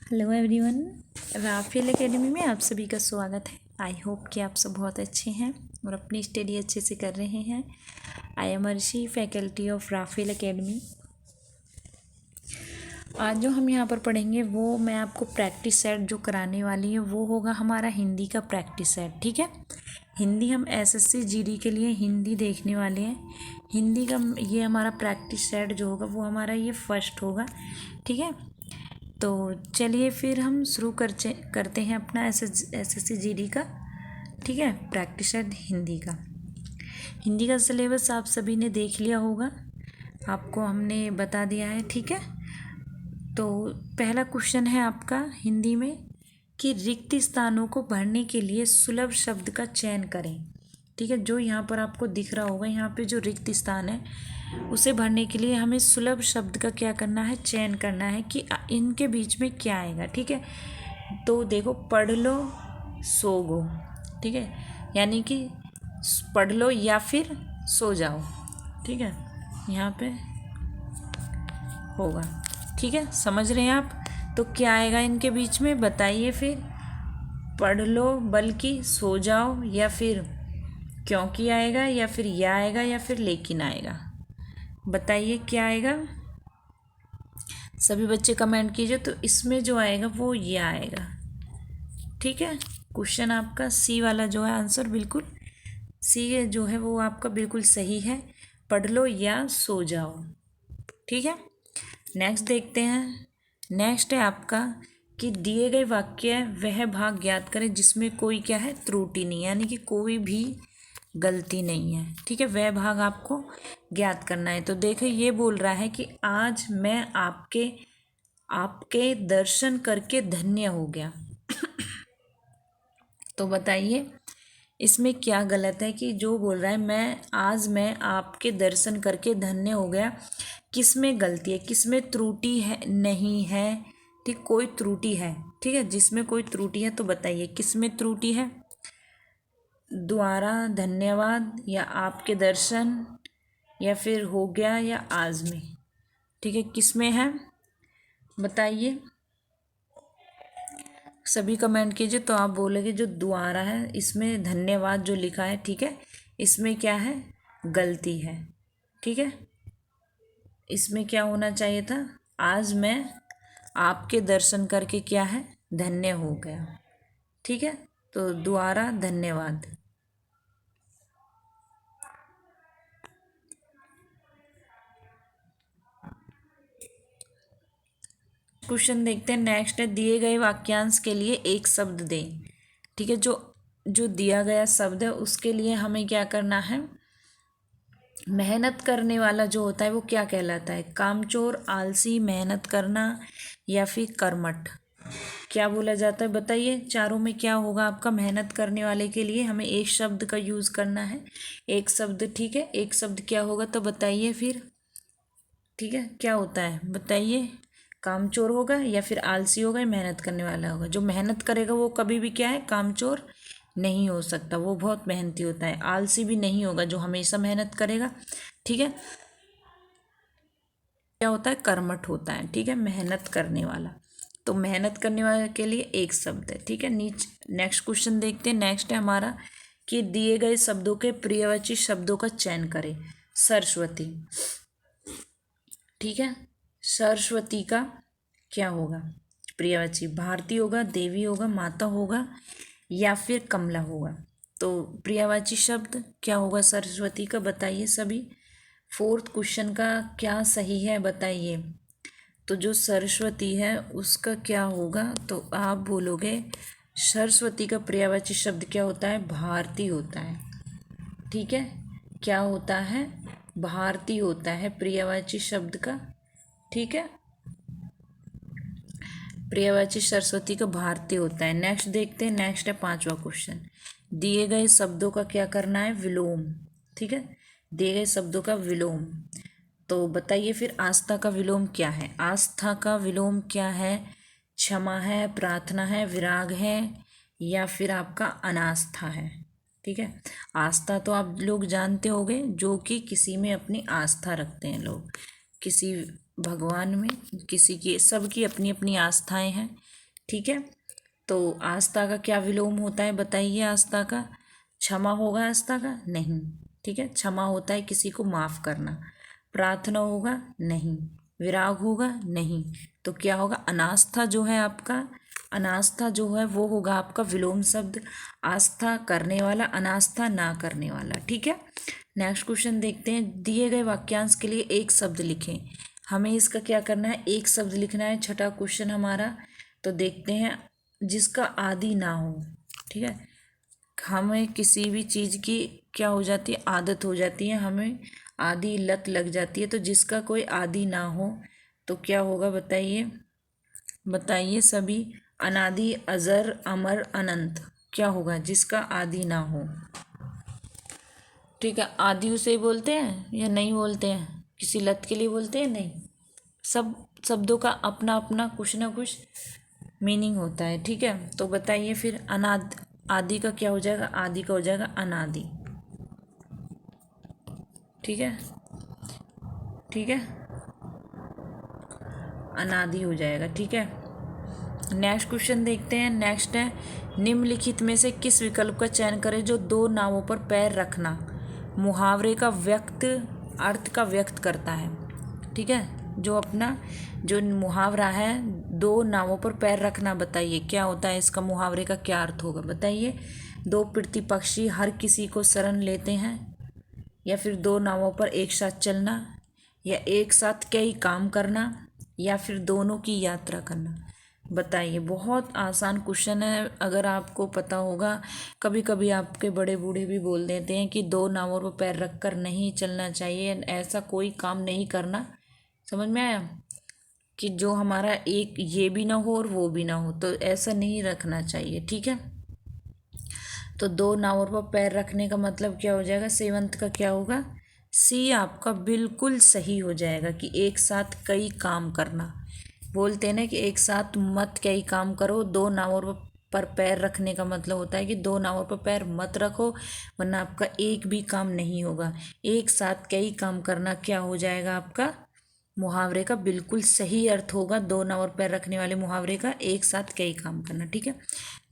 Hello everyone, Rafale academy में आप सभी का स्वागत है। आई होप कि आप सब बहुत अच्छे हैं और अपनी स्टडी अच्छे से कर रहे हैं। I am Arshi, faculty of Rafael academy. आज जो हम यहाँ पर पढ़ेंगे वो मैं आपको प्रैक्टिस सेट जो कराने वाली है वो होगा हमारा हिंदी का प्रैक्टिस सेट। ठीक है, हिंदी हम एसएससी जीडी के लिए हिंदी देखने वाले हैं। हिंदी का ये हमारा प्रैक्टिस सेट जो होगा वो हमारा ये फर्स्ट होगा। ठीक है, तो चलिए फिर हम शुरू करते हैं अपना एसएससी जीडी का। ठीक है, प्रैक्टिस सेट हिंदी का। हिंदी का सिलेबस आप सभी ने देख लिया होगा, आपको हमने बता दिया है। ठीक है, तो पहला क्वेश्चन है आपका हिंदी में कि रिक्त स्थानों को भरने के लिए सुलभ शब्द का चयन करें। ठीक है, जो यहाँ पर आपको दिख रहा होगा, यहाँ पे जो रिक्त स्थान है उसे भरने के लिए हमें सुलभ शब्द का क्या करना है, चयन करना है कि इनके बीच में क्या आएगा। ठीक है, तो देखो, पढ़ लो सो गो। ठीक है, यानी कि पढ़ लो या फिर सो जाओ। ठीक है, यहाँ पे होगा। ठीक है, समझ रहे हैं आप? तो क्या आएगा इनके बीच में, बताइए फिर। पढ़ लो बल्कि सो जाओ, या फिर क्योंकि आएगा, या फिर या आएगा, या फिर लेकिन आएगा। बताइए क्या आएगा, सभी बच्चे कमेंट कीजिए। तो इसमें जो आएगा वो ये आएगा। ठीक है, क्वेश्चन आपका सी वाला जो है आंसर, बिल्कुल सी जो है वो आपका बिल्कुल सही है। पढ़ लो या सो जाओ। ठीक है, नेक्स्ट देखते हैं। नेक्स्ट है आपका कि दिए गए वाक्य वह भाग ज्ञात करें जिसमें कोई क्या है, त्रुटि नहीं, यानी कि कोई भी गलती नहीं है। ठीक है, वह भाग आपको ज्ञात करना है। तो देखो, ये बोल रहा है कि आज मैं आपके दर्शन करके धन्य हो गया। तो बताइए इसमें क्या गलत है कि जो बोल रहा है मैं आपके दर्शन करके धन्य हो गया, किस में गलती है, किस में त्रुटि है, नहीं है। ठीक, कोई त्रुटि है। ठीक है, जिसमें कोई त्रुटि है तो बताइए किस में त्रुटि है, द्वारा, धन्यवाद, या आपके दर्शन, या फिर हो गया, या आज में। ठीक है, किस में है बताइए, सभी कमेंट कीजिए। तो आप बोलोगे जो द्वारा है इसमें धन्यवाद जो लिखा है, ठीक है, इसमें क्या है, गलती है। ठीक है, इसमें क्या होना चाहिए था, आज मैं आपके दर्शन करके क्या है, धन्य हो गया। ठीक है, तो द्वारा धन्यवाद। क्वेश्चन देखते हैं। नेक्स्ट है, दिए गए वाक्यांश के लिए एक शब्द दें। ठीक है, जो दिया गया शब्द है उसके लिए हमें क्या करना है, मेहनत करने वाला जो होता है वो क्या कहलाता है, कामचोर, आलसी, मेहनत करना, या फिर कर्मठ। क्या बोला जाता है बताइए, चारों में क्या होगा आपका। मेहनत करने वाले के लिए हमें एक शब्द का यूज़ करना है, एक शब्द। ठीक है, एक शब्द क्या होगा तो बताइए फिर। ठीक है, क्या होता है बताइए, कामचोर होगा, या फिर आलसी होगा, या मेहनत करने वाला होगा। जो मेहनत करेगा वो कभी भी क्या है, कामचोर नहीं हो सकता, वो बहुत मेहनती होता है। आलसी भी नहीं होगा जो हमेशा मेहनत करेगा। ठीक है, क्या होता है, कर्मठ होता है। ठीक है, मेहनत करने वाला। तो मेहनत करने वाले के लिए एक शब्द है। ठीक है, नेक्स्ट क्वेश्चन देखते हैं। नेक्स्ट है हमारा कि दिए गए शब्दों के प्रियवाची शब्दों का चयन करें। सरस्वती। ठीक है, सरस्वती का क्या होगा प्रियवाची, भारती होगा, देवी होगा, माता होगा, या फिर कमला होगा। तो प्रियवाची शब्द क्या होगा सरस्वती का, बताइए सभी। फोर्थ क्वेश्चन का क्या सही है बताइए। तो जो सरस्वती है उसका क्या होगा, तो आप बोलोगे सरस्वती का पर्यायवाची शब्द क्या होता है, भारती होता है। ठीक है, क्या होता है, भारती होता है पर्यायवाची शब्द का। ठीक है, पर्यायवाची सरस्वती का भारती होता है। नेक्स्ट देखते हैं। नेक्स्ट है पांचवा क्वेश्चन, दिए गए शब्दों का क्या करना है, विलोम। ठीक है, दिए गए शब्दों का विलोम। तो बताइए फिर आस्था का विलोम क्या है, आस्था का विलोम क्या है, क्षमा है, प्रार्थना है, विराग है, या फिर आपका अनास्था है। ठीक है, आस्था तो आप लोग जानते होंगे, जो कि किसी में अपनी आस्था रखते हैं लोग, किसी भगवान में, किसी की, सबकी अपनी अपनी आस्थाएं हैं। ठीक है। तो आस्था का क्या विलोम होता है बताइए। आस्था का क्षमा होगा, आस्था का नहीं। ठीक है, क्षमा होता है किसी को माफ करना। प्रार्थना होगा नहीं। विराग होगा नहीं। तो क्या होगा, अनास्था जो है आपका, अनास्था जो है वो होगा आपका विलोम शब्द। आस्था करने वाला, अनास्था ना करने वाला। ठीक है, नेक्स्ट क्वेश्चन देखते हैं। दिए गए वाक्यांश के लिए एक शब्द लिखें। हमें इसका क्या करना है, एक शब्द लिखना है। छठा क्वेश्चन हमारा। तो देखते हैं, जिसका आदि ना हो। ठीक है, हमें किसी भी चीज़ की क्या हो जाती है, आदत हो जाती है, हमें आदि लत लग जाती है। तो जिसका कोई आदि ना हो तो क्या होगा बताइए, बताइए सभी। अनादि, अजर, अमर, अनंत। क्या होगा जिसका आदि ना हो। ठीक है, आदि उसे ही बोलते हैं या नहीं बोलते हैं, किसी लत के लिए बोलते हैं नहीं। सब शब्दों का अपना अपना कुछ ना कुछ मीनिंग होता है। ठीक है, तो बताइए फिर अनाद, आदि का क्या हो जाएगा, आदि का हो जाएगा अनादि। ठीक है, ठीक है, अनादि हो जाएगा। ठीक है, नेक्स्ट क्वेश्चन देखते हैं। नेक्स्ट है, निम्नलिखित में से किस विकल्प का चयन करें जो दो नावों पर पैर रखना मुहावरे का व्यक्त अर्थ का व्यक्त करता है। ठीक है, जो अपना जो मुहावरा है, दो नावों पर पैर रखना, बताइए क्या होता है इसका, मुहावरे का क्या अर्थ होगा बताइए। दो प्रतिपक्षी हर किसी को शरण लेते हैं, या फिर दो नावों पर एक साथ चलना, या एक साथ कई काम करना, या फिर दोनों की यात्रा करना। बताइए, बहुत आसान क्वेश्चन है। अगर आपको पता होगा, कभी कभी आपके बड़े बूढ़े भी बोल देते हैं कि दो नावों पर पैर रखकर नहीं चलना चाहिए, ऐसा कोई काम नहीं करना। समझ में आया कि जो हमारा एक ये भी ना हो और वो भी ना हो, तो ऐसा नहीं रखना चाहिए। ठीक है, तो दो नावों पर पैर रखने का मतलब क्या हो जाएगा, सेवंत का क्या होगा, सी आपका बिल्कुल सही हो जाएगा कि एक साथ कई काम करना। बोलते हैं ना कि एक साथ मत कई काम करो। दो नावों पर पैर रखने का मतलब होता है कि दो नावों पर पैर मत रखो, वरना आपका एक भी काम नहीं होगा। एक साथ कई काम करना क्या हो जाएगा आपका, मुहावरे का बिल्कुल सही अर्थ होगा। दो नाव और पैर रखने वाले मुहावरे का एक साथ कई काम करना। ठीक है,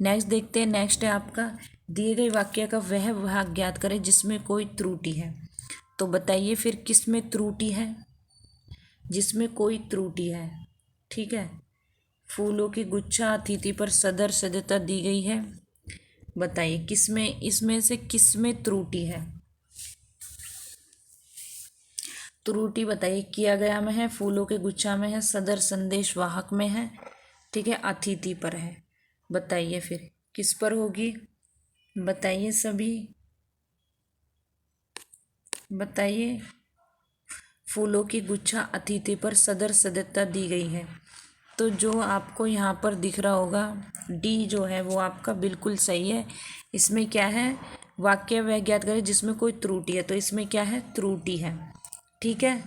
नेक्स्ट देखते हैं। नेक्स्ट है आपका, दिए गए वाक्य का वह भाग ज्ञात करें जिसमें कोई त्रुटि है। तो बताइए फिर किसमें त्रुटि है, जिसमें कोई त्रुटि है। ठीक है, फूलों की गुच्छा अतिथि पर सदर सदता दी गई है। बताइए किसमें, इसमें से किसमें त्रुटि है। त्रुटि बताइए, किया गया में है, फूलों के गुच्छा में है, सदर संदेश वाहक में है। ठीक है, अतिथि पर है। बताइए फिर किस पर होगी, बताइए सभी, बताइए। फूलों की गुच्छा अतिथि पर सदर सदस्यता दी गई है। तो जो आपको यहाँ पर दिख रहा होगा डी जो है वो आपका बिल्कुल सही है। इसमें क्या है, वाक्य वह ज्ञात करें जिसमें कोई त्रुटि है, तो इसमें क्या है, त्रुटि है। ठीक है,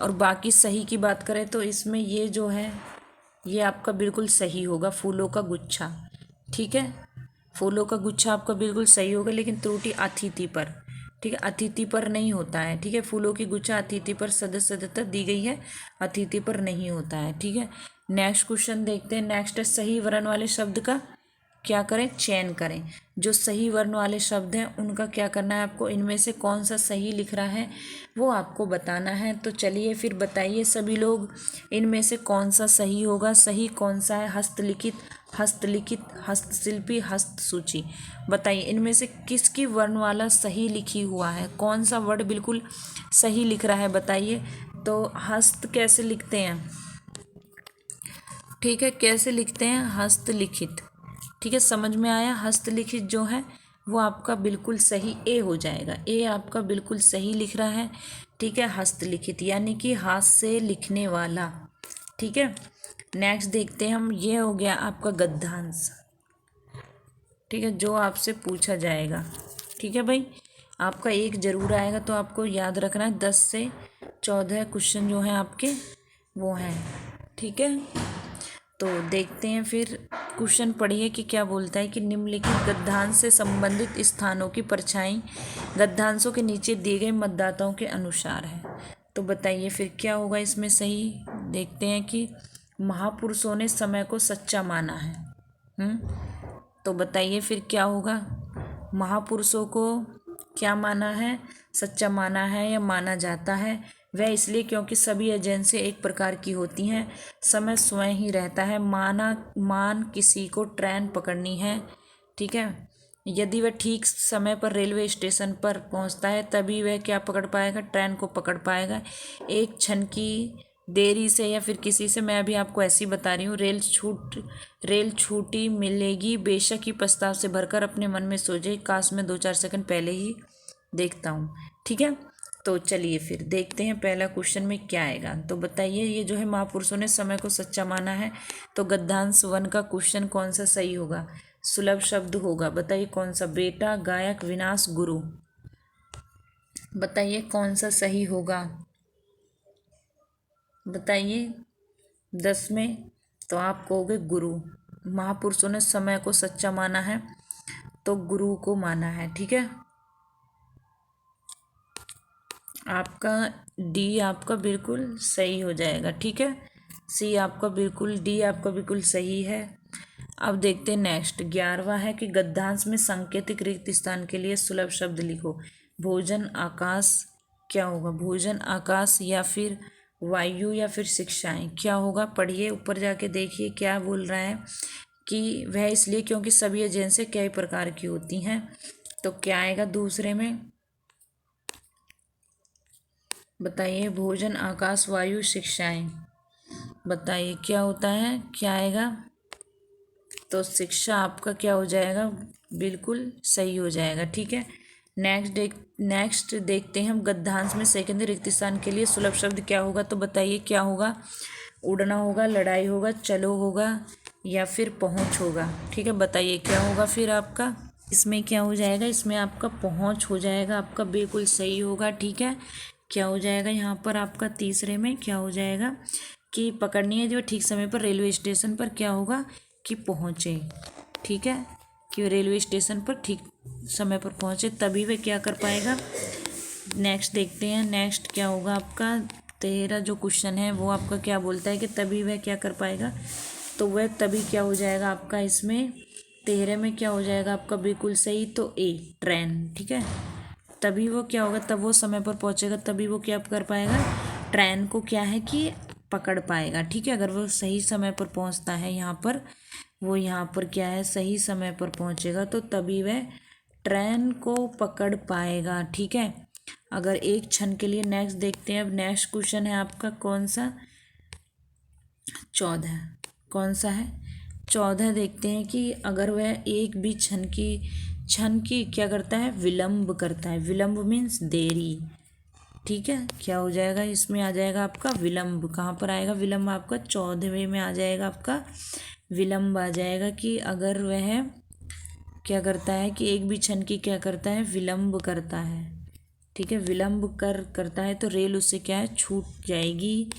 और बाकी सही की बात करें तो इसमें ये जो है ये आपका बिल्कुल सही होगा, फूलों का गुच्छा। ठीक है, फूलों का गुच्छा आपका बिल्कुल सही होगा, लेकिन त्रुटि अतिथि पर। ठीक है, अतिथि पर नहीं होता है। ठीक है, फूलों की गुच्छा अतिथि पर सदस्यता दी गई है, अतिथि पर नहीं होता है। ठीक है, नेक्स्ट क्वेश्चन देखते हैं। नेक्स्ट है, सही वर्ण वाले शब्द का क्या करें, चयन करें। जो सही वर्ण वाले शब्द हैं उनका क्या करना है आपको, इनमें से कौन सा सही लिख रहा है वो आपको बताना है। तो चलिए फिर बताइए सभी लोग, इनमें से कौन सा सही होगा। सही कौन सा है, हस्तलिखित, हस्तलिखित, हस्तशिल्पी, हस्तसूची। बताइए इनमें से किसकी वर्णमाला सही लिखी हुआ है, कौन सा वर्ड बिल्कुल सही लिख रहा है बताइए। तो हस्त कैसे लिखते हैं, ठीक है, कैसे लिखते हैं, हस्तलिखित। ठीक है, समझ में आया। हस्तलिखित जो है वो आपका बिल्कुल सही ए हो जाएगा, ए आपका बिल्कुल सही लिख रहा है। ठीक है, हस्तलिखित यानी कि हाथ से लिखने वाला। ठीक है, नेक्स्ट देखते हैं हम, ये हो गया आपका गद्यांश। ठीक है, जो आपसे पूछा जाएगा। ठीक है भाई, आपका एक जरूर आएगा, तो आपको याद रखना है 10 से 14 क्वेश्चन जो हैं आपके वो हैं। ठीक है, तो देखते हैं फिर क्वेश्चन पढ़िए कि क्या बोलता है कि निम्नलिखित गद्यांश से संबंधित स्थानों की परछाई गद्यांशों के नीचे दिए गए मतदाताओं के अनुसार है। तो बताइए फिर क्या होगा इसमें सही। देखते हैं कि महापुरुषों ने समय को सच्चा माना है। तो बताइए फिर क्या होगा। महापुरुषों को क्या माना है, सच्चा माना है या माना जाता है। वह इसलिए क्योंकि सभी एजेंसी एक प्रकार की होती हैं, समय स्वयं ही रहता है। मान किसी को ट्रेन पकड़नी है, ठीक है, यदि वह ठीक समय पर रेलवे स्टेशन पर पहुंचता है तभी वह क्या पकड़ पाएगा, ट्रेन को पकड़ पाएगा। एक क्षण की देरी से या फिर किसी से, मैं अभी आपको ऐसी बता रही हूँ, रेल छूटी मिलेगी बेशक ही प्रस्ताव से भरकर अपने मन में सोचे, काश मैं 2-4 सेकंड पहले ही देखता हूँ। ठीक है, तो चलिए फिर देखते हैं पहला क्वेश्चन में क्या आएगा। तो बताइए, ये जो है महापुरुषों ने समय को सच्चा माना है, तो गद्यांश 1 का क्वेश्चन कौन सा सही होगा। सुलभ शब्द होगा, बताइए कौन सा। बेटा, गायक, विनाश, गुरु, बताइए कौन सा सही होगा, बताइए 10 में। तो आप कहोगे गुरु। महापुरुषों ने समय को सच्चा माना है तो गुरु को माना है। ठीक है, आपका डी आपका बिल्कुल सही हो जाएगा। ठीक है, सी आपका बिल्कुल, डी आपका बिल्कुल सही है। अब देखते हैं नेक्स्ट। 11वां है कि गद्यांश में सांकेतिक रिक्त स्थान के लिए सुलभ शब्द लिखो। भोजन, आकाश, क्या होगा, भोजन, आकाश या फिर वायु या फिर शिक्षाएं, क्या होगा। पढ़िए, ऊपर जाके देखिए क्या बोल रहा है कि वह इसलिए क्योंकि सभी एजेंसी कई प्रकार की होती हैं। तो क्या आएगा दूसरे में, बताइए। भोजन, आकाश, वायु, शिक्षाएं, बताइए क्या होता है, क्या आएगा। तो शिक्षा आपका क्या हो जाएगा, बिल्कुल सही हो जाएगा। ठीक है, नेक्स्ट देखते हैं हम। गद्यांश में सेकेंडरी रिक्त स्थान के लिए सुलभ शब्द क्या होगा। तो बताइए क्या होगा। उड़ना होगा, लड़ाई होगा, चलो होगा या फिर पहुंच होगा। ठीक है, बताइए क्या होगा फिर आपका। इसमें क्या हो जाएगा, इसमें आपका पहुंच हो जाएगा, आपका बिल्कुल सही होगा। ठीक है, क्या हो जाएगा यहाँ पर आपका तीसरे में, क्या हो जाएगा कि पकड़नी है जो ठीक समय पर रेलवे स्टेशन पर, क्या होगा कि पहुँचे। ठीक है, कि रेलवे स्टेशन पर ठीक समय पर पहुँचे तभी वह क्या कर पाएगा। नेक्स्ट देखते हैं, नेक्स्ट क्या होगा आपका। 13 जो क्वेश्चन है वो आपका क्या बोलता है कि तभी वह क्या कर पाएगा। तो वह तभी क्या हो जाएगा आपका, इसमें 13 में क्या हो जाएगा आपका बिल्कुल सही। तो ए, ट्रेन। ठीक है, तभी वो क्या होगा, तब वो समय पर पहुंचेगा तभी वो क्या कर पाएगा, ट्रेन को क्या है कि पकड़ पाएगा। ठीक है, अगर वो सही समय पर पहुंचता है, यहाँ पर वो यहाँ पर क्या है, सही समय पर पहुंचेगा तो तभी वह ट्रेन को पकड़ पाएगा। ठीक है, अगर एक क्षण के लिए। नेक्स्ट देखते हैं। अब नेक्स्ट क्वेश्चन है आपका कौन सा, 14। कौन सा है, 14 देखते हैं कि अगर वह एक भी क्षण की क्या करता है, विलंब करता है। विलंब मीन्स देरी। ठीक है, क्या हो जाएगा, इसमें आ जाएगा आपका विलंब। कहाँ पर आएगा विलंब, आपका 14वें में आ जाएगा आपका विलंब आ जाएगा। कि अगर वह क्या करता है कि एक भी क्षण की क्या करता है, विलंब करता है। ठीक है, विलंब करता है तो रेल उससे क्या है, छूट जाएगी।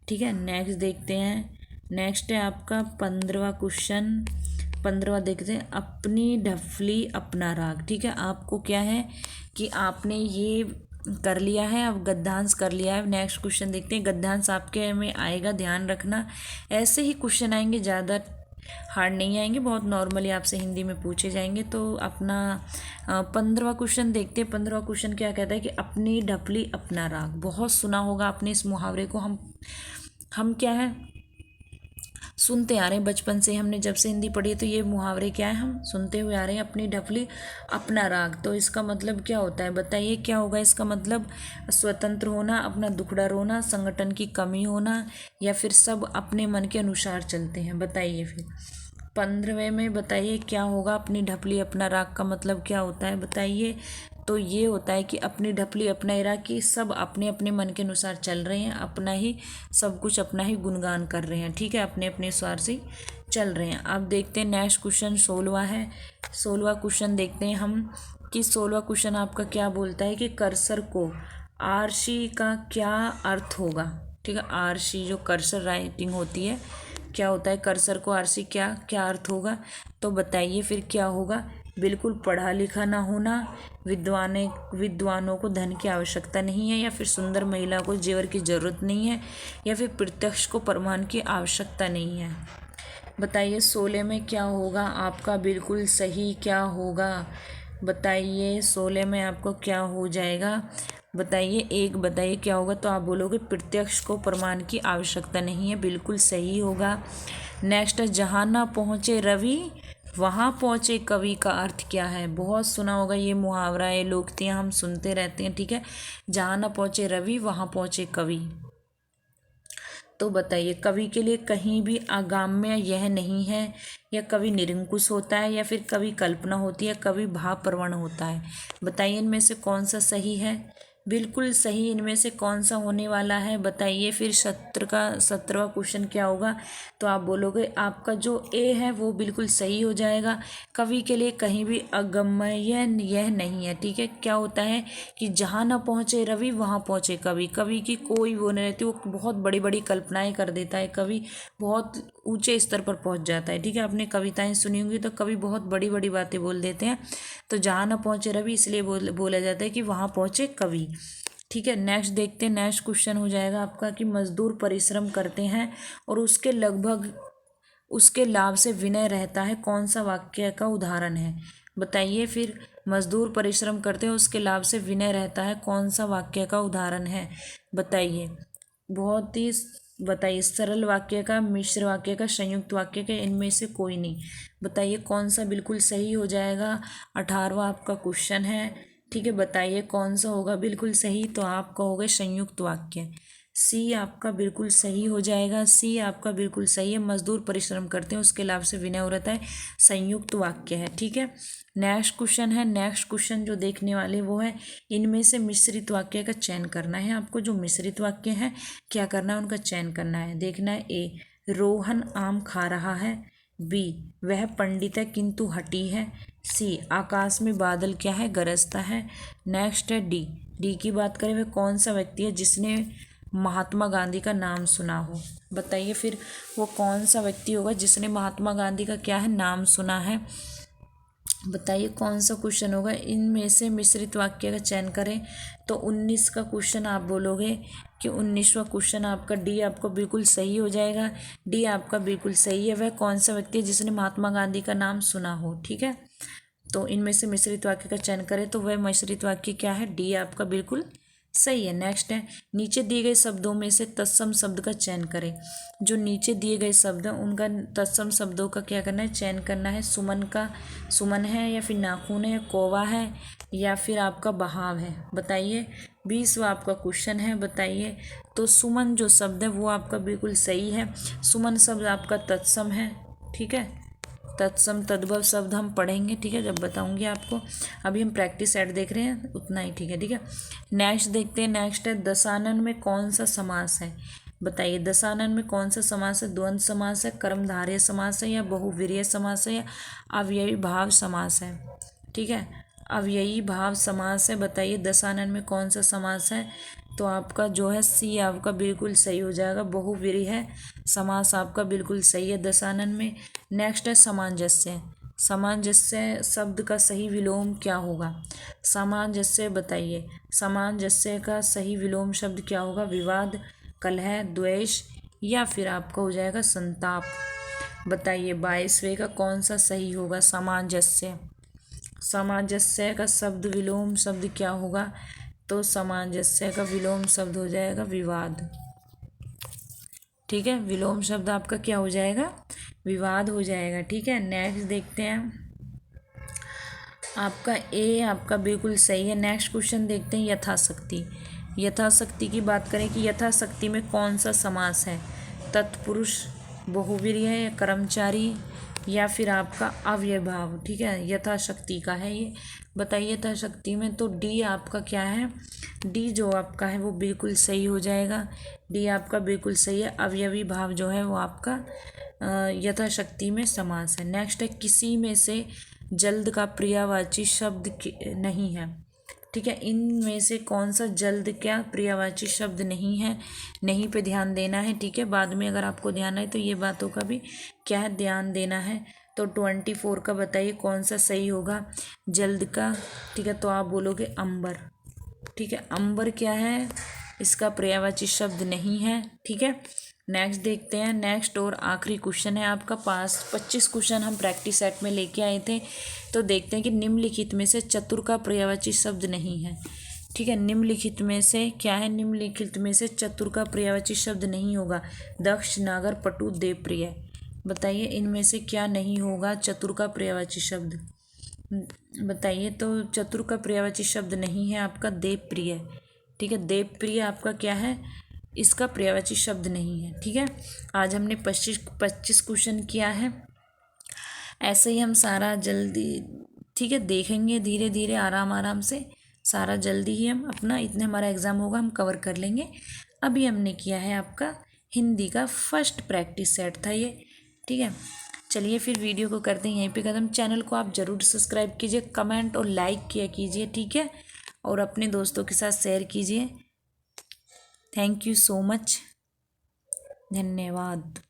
ठीक है, नेक्स्ट देखते हैं। नेक्स्ट है आपका 15वां क्वेश्चन। 15वां देखते हैं। अपनी ढफली अपना राग। ठीक है, आपको क्या है कि आपने ये कर लिया है, अब गद्यांश कर लिया है। नेक्स्ट क्वेश्चन देखते हैं। गद्यांश आपके में आएगा, ध्यान रखना। ऐसे ही क्वेश्चन आएंगे, ज़्यादा हार्ड नहीं आएंगे, बहुत नॉर्मली आपसे हिंदी में पूछे जाएंगे। तो अपना 15वां क्वेश्चन देखते हैं। 15वां क्वेश्चन क्या कहता है कि अपनी ढपली अपना राग। बहुत सुना होगा आपने इस मुहावरे को। हम क्या है, सुनते आ रहे हैं बचपन से, हमने जब से हिंदी पढ़ी है तो ये मुहावरे क्या है, हम सुनते हुए आ रहे हैं। अपनी ढपली अपना राग, तो इसका मतलब क्या होता है, बताइए क्या होगा इसका मतलब। स्वतंत्र होना, अपना दुखड़ा रोना, संगठन की कमी होना, या फिर सब अपने मन के अनुसार चलते हैं। बताइए फिर 15वें में बताइए क्या होगा। अपनी ढपली अपना राग का मतलब क्या होता है, बताइए। तो ये होता है कि अपनी ढपली अपना इराक, कि सब अपने अपने मन के अनुसार चल रहे हैं, अपना ही सब कुछ अपना ही गुणगान कर रहे हैं। ठीक है, अपने अपने स्वार से चल रहे हैं। अब देखते हैं नेक्स्ट क्वेश्चन 16वां है। 16वां क्वेश्चन देखते हैं हम कि 16वां क्वेश्चन आपका क्या बोलता है कि कर्सर को आरसी का क्या अर्थ होगा। ठीक है, आरसी जो कर्सर राइटिंग होती है, क्या होता है कर्सर को आरसी क्या क्या अर्थ होगा। तो बताइए फिर क्या होगा। बिल्कुल पढ़ा लिखा ना होना, विद्वानों को धन की आवश्यकता नहीं है, या फिर सुंदर महिला को जेवर की जरूरत नहीं है, या फिर प्रत्यक्ष को प्रमाण की आवश्यकता नहीं है। बताइए 16 में क्या होगा आपका बिल्कुल सही, क्या होगा बताइए 16 में आपको क्या हो जाएगा। बताइए एक बताइए क्या होगा, तो आप बोलोगे प्रत्यक्ष को प्रमाण की आवश्यकता नहीं है, बिल्कुल सही होगा। नेक्स्ट है जहाँ ना पहुँचे रवि वहाँ पहुँचे कवि का अर्थ क्या है। बहुत सुना होगा ये मुहावरा, ये लोकोक्तियाँ हम सुनते रहते हैं, ठीक है। जहाँ ना पहुँचे रवि वहाँ पहुँचे कवि। तो बताइए कवि के लिए कहीं भी अगाम्य यह नहीं है, या कवि निरंकुश होता है, या फिर कवि कल्पना होती है, कवि भावप्रवण होता है। बताइए इनमें से कौन सा सही है, बिल्कुल सही इनमें से कौन सा होने वाला है। बताइए फिर 17वां क्वेश्चन क्या होगा, तो आप बोलोगे आपका जो ए है वो बिल्कुल सही हो जाएगा। कवि के लिए कहीं भी अगम्य यह नहीं है, ठीक है। क्या होता है कि जहाँ ना पहुँचे रवि वहाँ पहुँचे कवि। कवि की कोई वो नहीं रहती, वो बहुत बड़ी बड़ी कल्पनाएं कर देता है, कवि बहुत ऊंचे स्तर पर पहुँच जाता है, ठीक है। आपने कविताएं सुनी होंगी तो कवि बहुत बड़ी बड़ी बातें बोल देते हैं। तो जहाँ ना पहुँचे रवि इसलिए बोला जाता है कि वहाँ पहुँचे कवि, ठीक है। नेक्स्ट देखते हैं, नेक्स्ट क्वेश्चन हो जाएगा आपका कि मजदूर परिश्रम करते हैं और उसके लगभग उसके लाभ से विनय रहता है, कौन सा वाक्य का उदाहरण है। बताइए फिर मजदूर परिश्रम करते हैं उसके लाभ से विनय रहता है, कौन सा वाक्य का उदाहरण है। बताइए बहुत ही बताइए सरल वाक्य का, मिश्र वाक्य का, संयुक्त वाक्य का, इनमें से कोई नहीं। बताइए कौन सा बिल्कुल सही हो जाएगा। 18वां आपका क्वेश्चन है, ठीक है। बताइए कौन सा होगा बिल्कुल सही, तो आप कहोगे संयुक्त वाक्य। सी आपका बिल्कुल सही हो जाएगा, सी आपका बिल्कुल सही है। मजदूर परिश्रम करते हैं उसके लाभ से विनय हो रहता है, संयुक्त वाक्य है, ठीक है। नेक्स्ट क्वेश्चन है, नेक्स्ट क्वेश्चन जो देखने वाले वो है इनमें से मिश्रित वाक्य का चयन करना है आपको। जो मिश्रित वाक्य है क्या करना है, उनका चयन करना है। देखना है ए रोहन आम खा रहा है, बी वह पंडित है किंतु हठी है, सी आकाश में बादल क्या है गरजता है। नेक्स्ट है डी की बात करें वह कौन सा व्यक्ति है जिसने महात्मा गांधी का नाम सुना हो। बताइए फिर वो कौन सा व्यक्ति होगा जिसने महात्मा गांधी का क्या है नाम सुना है। बताइए कौन सा क्वेश्चन होगा, इनमें से मिश्रित वाक्य का चयन करें। तो 19 का क्वेश्चन आप बोलोगे कि 19वां क्वेश्चन आपका डी आपको बिल्कुल सही हो जाएगा। डी आपका बिल्कुल सही है, वह कौन सा व्यक्ति है जिसने महात्मा गांधी का नाम सुना हो, ठीक है। तो इनमें से मिश्रित वाक्य का चयन करें तो वह मिश्रित वाक्य क्या है, डी आपका बिल्कुल सही है। नेक्स्ट है नीचे दिए गए शब्दों में से तत्सम शब्द का चयन करें। जो नीचे दिए गए शब्द हैं उनका तत्सम शब्दों का क्या करना है, चयन करना है। सुमन है, या फिर नाखून है, कौवा है, या फिर आपका बहाव है। बताइए 20वां आपका क्वेश्चन है। बताइए तो सुमन जो शब्द है वो आपका बिल्कुल सही है। सुमन शब्द आपका तत्सम है, ठीक है। तत्सम तद्भव शब्द हम पढ़ेंगे, ठीक है, जब बताऊंगी आपको। अभी हम प्रैक्टिस सेट देख रहे हैं उतना ही, ठीक है, ठीक है। नेक्स्ट देखते हैं, नेक्स्ट है दशानन में कौन सा समास है। बताइए दशानन में कौन सा समास है, द्वंद्व समास है, कर्मधारय समास है, या बहुव्रीहि समास है, या अव्ययी भाव समास है, ठीक है। अव्ययी भाव समास है। बताइए दशानन में कौन सा समास है, तो आपका जो है सी आपका बिल्कुल सही हो जाएगा, बहुव्रीहि समास आपका बिल्कुल सही है दशानन में। नेक्स्ट है सामंजस्य। सामंजस्य शब्द का सही विलोम क्या होगा। सामंजस्य बताइए सामंजस्य का सही विलोम शब्द क्या होगा, विवाद, कलह, द्वेष, या फिर आपका हो जाएगा संताप। बताइए 22वें का कौन सा सही होगा, सामंजस्य। सामंजस्य का शब्द विलोम शब्द क्या होगा, तो सामंजस्य का विलोम शब्द हो जाएगा विवाद, ठीक है। विलोम शब्द आपका क्या हो जाएगा, विवाद हो जाएगा, ठीक है। नेक्स्ट देखते हैं, आपका ए आपका बिल्कुल सही है। नेक्स्ट क्वेश्चन देखते हैं यथाशक्ति। यथाशक्ति की बात करें कि यथाशक्ति में कौन सा समास है, तत्पुरुष, बहुव्रीहि है, या कर्मचारी, या फिर आपका अव्ययभाव, ठीक है। यथाशक्ति का है ये। बताइए यथाशक्ति में तो डी आपका क्या है, डी जो आपका है वो बिल्कुल सही हो जाएगा। डी आपका बिल्कुल सही है, अवयवी भाव जो है वो आपका यथाशक्ति में समास है। नेक्स्ट है किसी में से जल्द का पर्यायवाची शब्द नहीं है, ठीक है। इनमें से कौन सा जल्द क्या पर्यायवाची शब्द नहीं है, नहीं पे ध्यान देना है, ठीक है। बाद में अगर आपको ध्यान है तो ये बातों का भी क्या है ध्यान देना है। तो 24 का बताइए कौन सा सही होगा। जल्द का, ठीक है, तो आप बोलोगे अंबर। ठीक है, अंबर क्या है, इसका पर्यायवाची शब्द नहीं है। ठीक है, नेक्स्ट देखते हैं। नेक्स्ट और आखिरी क्वेश्चन है आपका पास। 25 क्वेश्चन हम प्रैक्टिस सेट में लेके आए थे, तो देखते हैं कि निम्नलिखित में से चतुर का पर्यायवाची शब्द नहीं है। ठीक है, निम्नलिखित में से क्या है, निम्नलिखित में से चतुर का पर्यायवाची शब्द नहीं होगा। दक्ष, नागर, पटु, देवप्रिय। बताइए इनमें से क्या नहीं होगा चतुर का पर्यायवाची शब्द, बताइए। तो चतुर का पर्यायवाची शब्द नहीं है आपका देवप्रिय। ठीक है, देवप्रिय आपका क्या है, इसका पर्यायवाची शब्द नहीं है। ठीक है, आज हमने 25 क्वेश्चन किया है। ऐसे ही हम सारा जल्दी, ठीक है, देखेंगे धीरे धीरे आराम आराम से, सारा जल्दी ही हम अपना, इतने हमारा एग्ज़ाम होगा हम कवर कर लेंगे। अभी हमने किया है आपका हिंदी का फर्स्ट प्रैक्टिस सेट था ये। ठीक है, चलिए फिर वीडियो को करते हैं यहीं पे ख़त्म। चैनल को आप ज़रूर सब्सक्राइब कीजिए, कमेंट और लाइक किया कीजिए। ठीक है, और अपने दोस्तों के साथ शेयर कीजिए। थैंक यू सो मच, धन्यवाद।